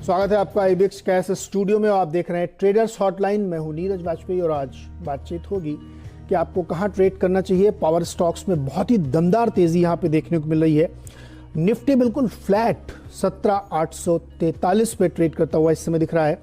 स्वागत है आपका IBEX कैश स्टूडियो में। आप देख रहे हैं ट्रेडर्स हॉटलाइन। मैं हूं नीरज वाजपेयी और आज बातचीत होगी कि आपको कहां ट्रेड करना चाहिए। पावर स्टॉक्स में बहुत ही दमदार तेजी यहां पे देखने को मिल रही है। निफ्टी बिल्कुल फ्लैट 17,843 पे ट्रेड करता हुआ इस समय दिख रहा है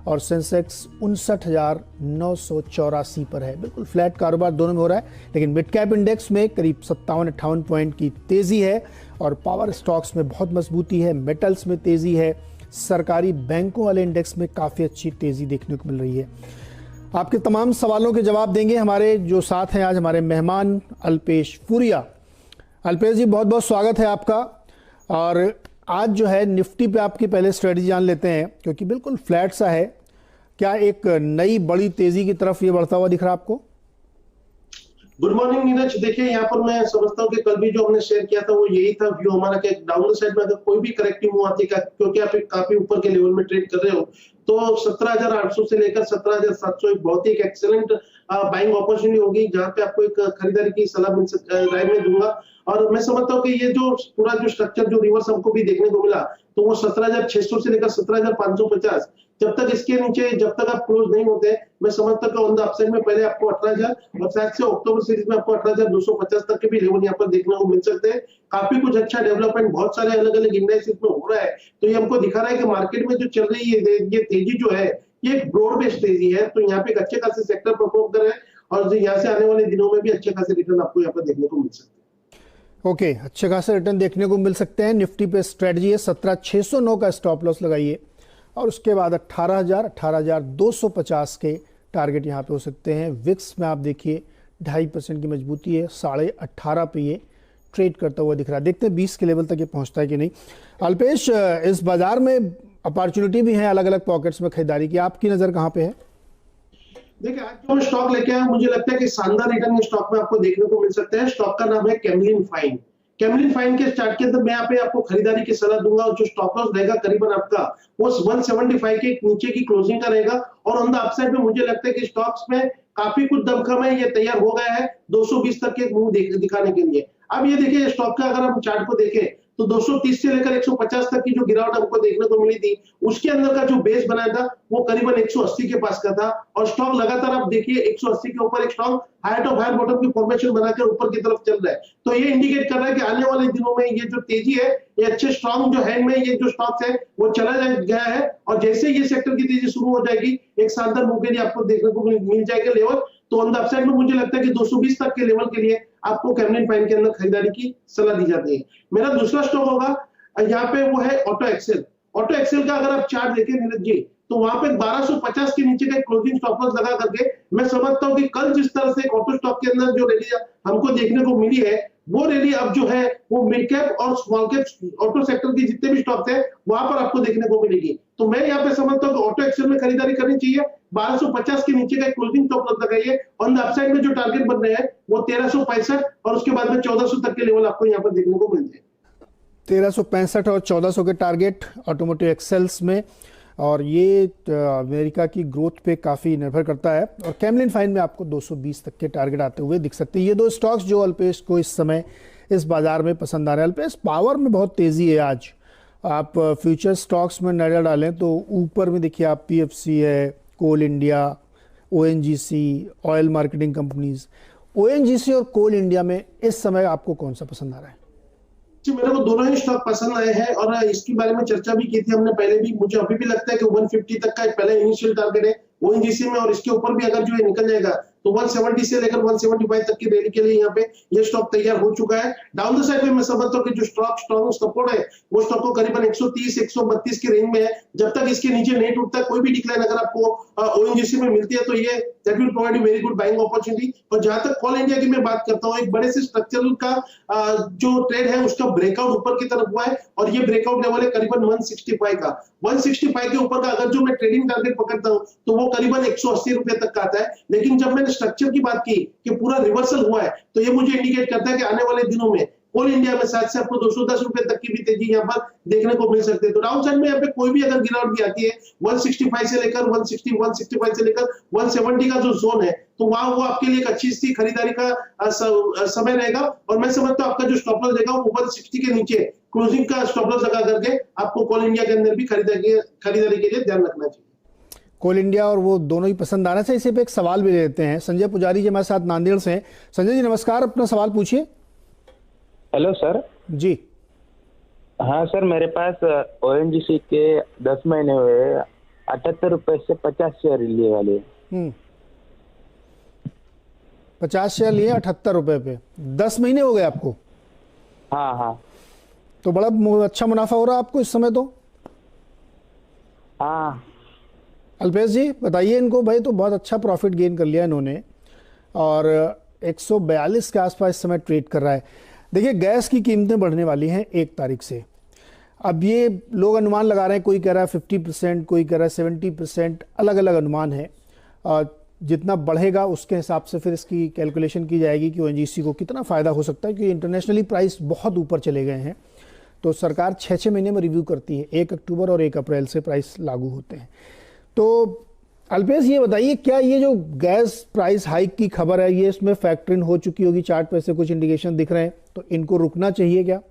और सेंसेक्स 59,984 पर है। बिल्कुल फ्लैट कारोबार दोनों में हो रहा है, लेकिन मिड कैप इंडेक्स में करीब 57-58 पॉइंट की तेजी है और पावर स्टॉक्स में बहुत मजबूती है। मेटल्स में तेजी है। सरकारी बैंकों वाले इंडेक्स में काफ़ी अच्छी तेज़ी देखने को मिल रही है। आपके तमाम सवालों के जवाब देंगे हमारे जो साथ हैं आज हमारे मेहमान अल्पेश फूरिया। अल्पेश जी, बहुत बहुत स्वागत है आपका। और आज जो है निफ्टी पे आपकी पहले स्ट्रेटजी जान लेते हैं, क्योंकि बिल्कुल फ्लैट सा है। क्या एक नई बड़ी तेज़ी की तरफ ये बढ़ता हुआ दिख रहा है आपको? Good morning Neeraj. देखिए, यहाँ पर मैं समझता हूँ कि कल भी जो हमने शेयर किया था वो यही था व्यू हमारा कि डाउन साइड में अगर कोई भी करेक्टिव मूव आती है, क्योंकि आप काफी ऊपर के लेवल में ट्रेड कर रहे हो, तो 17,800 से लेकर 17,700 एक बहुत ही एक्सेलेंट बाइंग अपॉर्चुनिटी होगी, जहां पे आपको एक खरीदारी की सलाह मिल सकती है, राय में दूंगा। और मैं समझता हूँ कि ये जो पूरा जो स्ट्रक्चर जो रिवर्स हमको भी देखने को मिला, तो वो 17,600 से लेकर 17,550, जब तक इसके नीचे जब तक आप क्लोज नहीं होते, मैं समझता हूँ ऑन द अपसाइड में पहले आपको 18,000 और शायद से अक्टूबर सीरीज में आपको 18,250 तक के भी लेवल यहाँ पर देखने को मिल सकते हैं। काफी कुछ अच्छा डेवलपमेंट बहुत सारे अलग अलग इंडेक्स में हो रहा है, तो ये हमको दिखा रहा है कि मार्केट में जो चल रही है ये तेजी जो है ये एक ब्रॉड बेस्ड तेजी है। तो यहाँ पे एक अच्छे खासे सेक्टर परफॉर्म कर रहे हैं और यहाँ से आने वाले दिनों में भी अच्छे खासे रिटर्न आपको यहाँ पर देखने को मिल सकते हैं। ओके, अच्छे खासे रिटर्न देखने को मिल सकते हैं। निफ्टी पे स्ट्रेटजी है 17,609 का स्टॉप लॉस लगाइए और उसके बाद 18,250 के टारगेट यहाँ पे हो सकते हैं। विक्स में आप देखिए 2.5% की मजबूती है, 18.5 पे ये ट्रेड करता हुआ दिख रहा है। देखते हैं 20 के लेवल तक ये पहुँचता है कि नहीं। अल्पेश, इस बाजार में अपॉर्चुनिटी भी है अलग अलग पॉकेट्स में खरीदारी की, आपकी नज़र कहाँ पे है? देखिए, आज जो स्टॉक लेके आया मुझे लगता है कि शानदार रिटर्न इस स्टॉक में आपको देखने को मिल सकता है। स्टॉक का नाम है कैमलिन फाइन। कैमलिन फाइन के चार्ट के अंदर मैं यहाँ पे आपको खरीदारी की सलाह दूंगा और जो स्टॉप लॉस रहेगा करीबन आपका वो 175 के नीचे की क्लोजिंग का रहेगा। और ऑन द अपसाइड में मुझे लगता है कि स्टॉक्स में काफी कुछ दमखम है, ये तैयार हो गया है 220 तक के मुंह दिखाने के लिए। अब ये देखिए, स्टॉक का अगर हम चार्ट को देखें तो 230 से लेकर 150 तक की जो गिरावट हमको देखने को मिली थी, उसके अंदर का जो बेस बनाया था वो करीबन 180 के पास का था और स्टॉक लगातार आप देखिए 180 के ऊपर एक stock higher top higher bottom की फॉर्मेशन बनाकर ऊपर की तरफ चल रहा है। तो ये इंडिकेट कर रहा है कि आने वाले दिनों में ये जो तेजी है, ये अच्छे स्ट्रॉन्ग जो हैंड में ये जो स्टॉक्स है वो चला गया है और जैसे ये सेक्टर की तेजी शुरू हो जाएगी एक शानदार मूव के लिए आपको देखने को मिल जाएगा लेवल। तो ऑन द अपसाइड में मुझे लगता है कि 220 तक के लेवल के लिए आपको कैमलिन फाइन के अंदर खरीदारी की सलाह दी जाती है। मेरा दूसरा स्टॉक होगा यहाँ पे वो है ऑटो एक्सेल। ऑटो एक्सेल का अगर आप चार्ट देखें नीरज जी, तो वहां पे 1250 के नीचे का क्लोजिंग स्टॉप लॉस लगा करके मैं समझता हूं कि कल जिस तरह से ऑटो स्टॉक के अंदर जो रैली हमको देखने को मिली है, वो रैली अब जो है वो मिड कैप और स्मॉल कैप ऑटो सेक्टर के जितने भी स्टॉक्स है वहां पर आपको देखने को मिलेगी। तो मैं यहाँ पे समझता हूँ कि ऑटो एक्सेल में खरीदारी करनी चाहिए। 1250 के नीचे का क्लोजिंग स्टॉप लॉस लगाइए। ऑन द अपसाइड में जो टारगेट बन रहे हैं वो 1365 और उसके बाद में 1400 तक के लेवल आपको यहाँ पर देखने को मिलते हैं। 1365 और 1400 के टारगेट ऑटोमोटिव एक्सेल्स में, और ये अमेरिका की ग्रोथ पे काफ़ी निर्भर करता है। और कैमलिन फाइन में आपको 220 तक के टारगेट आते हुए दिख सकते हैं। ये दो स्टॉक्स जो अल्पेश को इस समय इस बाजार में पसंद आ रहे हैं। अल्पेश, पावर में बहुत तेज़ी है आज। आप फ्यूचर स्टॉक्स में नज़र डालें तो ऊपर में देखिए आप PFC है, Coal India, ONGC, oil marketing companies. ONGC और कोल इंडिया में इस समय आपको कौन सा पसंद आ रहा है? जी, मेरे को दोनों ही स्टॉक पसंद आए हैं और इसके बारे में चर्चा भी की थी हमने पहले भी। मुझे अभी भी लगता है कि 150 तक का एक पहले इनिशियल टारगेट है ONGC में और इसके ऊपर भी अगर जो है निकल जाएगा तो 170 से लेकर 175 तक की रैली के लिए यहाँ पे ये स्टॉक तैयार हो चुका है। डाउन द साइड में मैं समझता हूँ कि जो स्टॉक स्ट्रॉन्ग सपोर्ट है वो स्टॉक को करीबन 130-132 की रेंज में है। जब तक इसके नीचे नहीं टूटता, कोई भी डिक्लाइन अगर आपको ONGC में मिलती है तो ये that will provide you very good buying opportunity. और जहां तक कोल इंडिया की मैं बात करता हूँ, एक बड़े से स्ट्रक्चरल का जो ट्रेड है उसका ब्रेकआउट ऊपर की तरफ हुआ है और ये ब्रेकआउट लेवल है करीबन 165 का। 165 के ऊपर का अगर जो मैं ट्रेडिंग टारगेट पकड़ता हूँ तो वो करीबन 180 रुपए तक का आता है। लेकिन जब मैंने स्ट्रक्चर की बात की कि पूरा रिवर्सल हुआ है, तो ये मुझे इंडिकेट करता है कि आने वाले दिनों में कोल इंडिया में शायद से आपको 210 रुपए तक की भी तेजी यहाँ पर देखने को मिल सकती है। तो डाउन साइड में यहाँ पे कोई भी अगर गिरावट भी आती है 165 से लेकर 160, 165 से लेकर 170 का जो जोन है, तो वहां वो आपके लिए एक अच्छी सी खरीदारी का समय रहेगा। और मैं समझता हूँ आपका जो स्टॉप लॉस रहेगा वो 160 के नीचे क्लोजिंग का स्टॉप लॉस लगा करके आपको कोल इंडिया के अंदर भी खरीदारी के लिए ध्यान रखना चाहिए। कोल इंडिया और वो दोनों ही पसंद आना चाहिए। इसी पे एक सवाल भी ले लेते हैं। संजय पुजारी जी हमारे साथ नांदेड़ से हैं। संजय जी नमस्कार, अपना सवाल पूछिए। Hello sir. जी हाँ सर, मेरे पास ओएनजीसी के 10 महीने हुए 78 रुपए से 50 शेयर लिए वाले। 50 शेयर लिए 78 रुपए पे, 10 महीने हो गए आपको? हाँ हाँ। तो बड़ा अच्छा मुनाफा हो रहा है आपको इस समय तो? हाँ। अल्पेश जी बताइए इनको। भाई तो बहुत अच्छा प्रॉफिट गेन कर लिया इन्होंने और 142 के आसपास इस समय ट्रेड कर रहा है। देखिए गैस की कीमतें बढ़ने वाली हैं 1 तारीख से। अब ये लोग अनुमान लगा रहे हैं, कोई कह रहा है 50%, कोई कह रहा है 70%, अलग अलग अनुमान है। और जितना बढ़ेगा उसके हिसाब से फिर इसकी कैलकुलेशन की जाएगी कि ओएनजीसी को कितना फ़ायदा हो सकता है, क्योंकि इंटरनेशनली प्राइस बहुत ऊपर चले गए हैं। तो सरकार 6-6 महीने में रिव्यू करती है, 1 अक्टूबर और 1 अप्रैल से प्राइस लागू होते हैं। तो अल्पेश ये बताइए, क्या ये जो गैस प्राइस हाइक की खबर है ये इसमें फैक्टर इन हो चुकी होगी? चार्ट पे से कुछ इंडिकेशन दिख रहे हैं, तो इनको रुकना चाहिए क्या?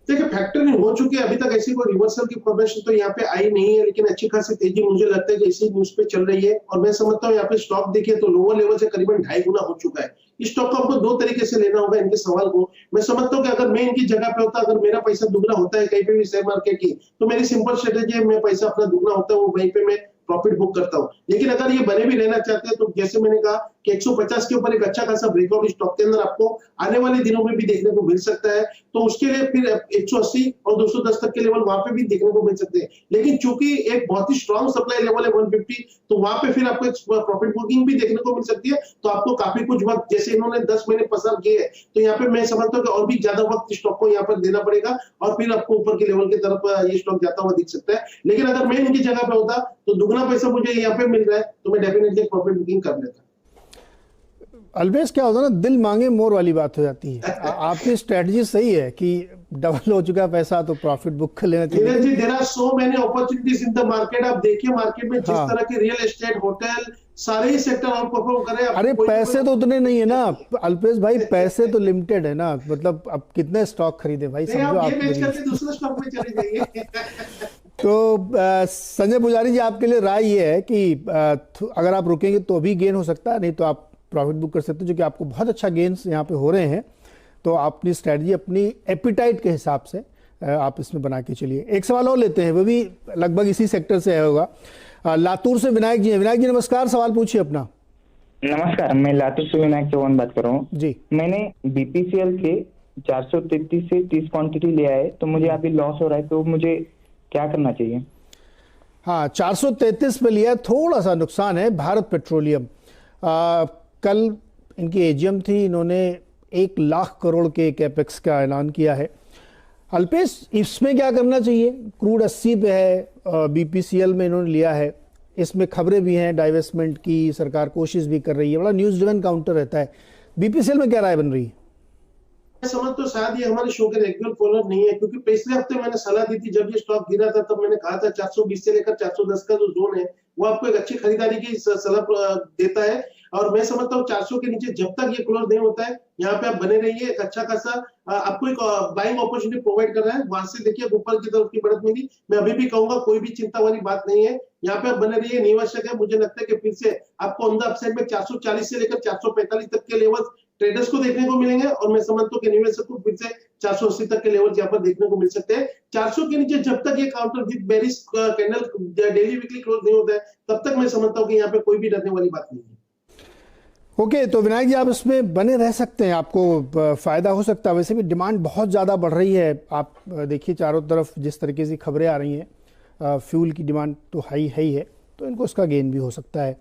देखिए फैक्टर इन हो चुके हैं, अभी तक ऐसी कोई रिवर्सल की फॉर्मेशन तो यहाँ पे आई नहीं है, लेकिन अच्छी खासी तेजी मुझे लगता है कि इसी न्यूज पे चल रही है। और मैं समझता हूँ यहाँ पे स्टॉक देखिए तो लोअर लेवल से करीबन 2.5 गुना हो चुका है। इस स्टॉक को हमको 2 तरीके से लेना होगा इनके सवाल को। मैं समझता हूँ कि अगर मैं इनकी जगह पे होता, अगर मेरा पैसा दुगना होता है कहीं पे भी शेयर मार्केट की, तो मेरी सिंपल स्ट्रेटेजी है, मैं पैसा अपना दुगना होता है वो वहीं पे मैं प्रॉफिट बुक करता हूं। लेकिन अगर ये बने भी रहना चाहते हैं तो जैसे मैंने कहा कि 150 के ऊपर एक अच्छा खासा ब्रेकआउट स्टॉक के अंदर आपको आने वाले दिनों में भी देखने को मिल सकता है। तो उसके लिए फिर 180 और 210 तक के लेवल वहां पे भी देखने को मिल सकते हैं। लेकिन चूंकि एक बहुत ही स्ट्रॉन्ग सप्लाई लेवल है 150, तो वहां पे फिर आपको प्रॉफिट बुकिंग भी देखने को मिल सकती है। तो आपको काफी कुछ वक्त, जैसे इन्होंने 10 महीने पसार किए हैं, तो यहाँ पे मैं समझता हूँ कि और भी ज्यादा वक्त स्टॉक को यहाँ पर देना पड़ेगा और फिर आपको ऊपर के लेवल की तरफ ये स्टॉक जाता हुआ दिख सकता है। लेकिन अगर मैं इनकी जगह पे होता तो दुगना पैसा मुझे यहाँ पे मिल रहा है तो मैं डेफिनेटली प्रॉफिट बुकिंग कर लेता। अल्पेश क्या होता है ना, दिल मांगे मोर वाली बात हो जाती है। आपकी स्ट्रेटजी सही है कि डबल हो चुका पैसा तो प्रॉफिट बुक कर लेना चाहिए। जी, there are so many opportunities in the market. आप देखिए मार्केट में जिस तरह के रियल एस्टेट, होटल, सारे ही सेक्टर आउट परफॉर्म कर रहे हैं। अरे पैसे तो उतने नहीं है ना अल्पेश भाई, पैसे तो लिमिटेड है ना। मतलब अब कितने स्टॉक खरीदे भाई, समझो आप ये बेच करके दूसरे स्टॉक में चले जाइए। तो संजय पुजारी जी आपके लिए राय ये है कि अगर आप रुकेंगे तो भी गेन हो सकता है, नहीं तो आप प्रॉफिट बुक कर सकते हो, जो कि आपको बहुत अच्छा गेन्स यहाँ पे हो रहे हैं। तो अपनी स्ट्रैटेजी अपनी एपिटाइट के हिसाब से आप इसमें बना के चलिए। एक सवाल और लेते हैं, वो भी लगभग इसी सेक्टर से होगा। लातूर से विनायक जी हैं। विनायक जी नमस्कार, सवाल पूछिए अपना। नमस्कार, मैं लातूर से विनायक चौहान बात कर रहा हूँ जी। मैंने बीपीसीएल के 433 से 30 क्वांटिटी लिया है, तो मुझे अभी लॉस हो रहा है, तो मुझे क्या करना चाहिए? हाँ 433 पे लिया, थोड़ा सा नुकसान है। भारत पेट्रोलियम कल इनकी एजीएम थी, इन्होंने 1 लाख करोड़ के कैपेक्स का ऐलान किया है। अल्पेश इसमें क्या करना चाहिए? क्रूड 80 पे है, बीपीसीएल में इन्होंने लिया है, इसमें खबरें भी हैं डाइवेस्टमेंट की, सरकार कोशिश भी कर रही है, बड़ा न्यूज ड्रिवन काउंटर रहता है। बीपीसीएल में क्या राय बन रही है? मैं समझ तो शायद ये हमारे शो के रेगुलर फॉलोअर नहीं है, क्योंकि पिछले हफ्ते मैंने सलाह दी थी जब ये स्टॉक गिरा था, तब मैंने कहा था 420 से लेकर 410 का जो जोन है वो आपको एक अच्छी खरीदारी की सलाह देता है। और मैं समझता हूँ 400 के नीचे जब तक ये क्लोज नहीं होता है यहाँ पे आप बने रहिए। एक अच्छा खासा आपको एक बाइंग अपॉर्चुनिटी प्रोवाइड कर रहा है, वहां से देखिए ऊपर की तरफ की बढ़त मिली। मैं अभी भी कहूंगा कोई भी चिंता वाली बात नहीं है, यहाँ पे आप बने रहिए, निवाशक है। मुझे लगता है कि फिर से आपको ऑन द अपसाइड में 440 से लेकर 445 तक के लेवल ट्रेडर्स को देखने को मिलेंगे और मैं समझता हूँ कि निवेशक को फिर से 480 तक के लेवल यहाँ पर देखने को मिल सकते हैं। 400 के नीचे जब तक ये counter with bearish candle daily weekly close नहीं होता है तब तक मैं समझता हूँ कि यहाँ पे कोई भी डरने वाली बात नहीं है। ओके तो विनायक जी आप इसमें बने रह सकते हैं, आपको फायदा हो सकता है। वैसे भी डिमांड बहुत ज़्यादा बढ़ रही है, आप देखिए चारों तरफ जिस तरीके से खबरें आ रही हैं, फ्यूल की डिमांड तो हाई है ही है, तो इनको इसका गेन भी हो सकता है।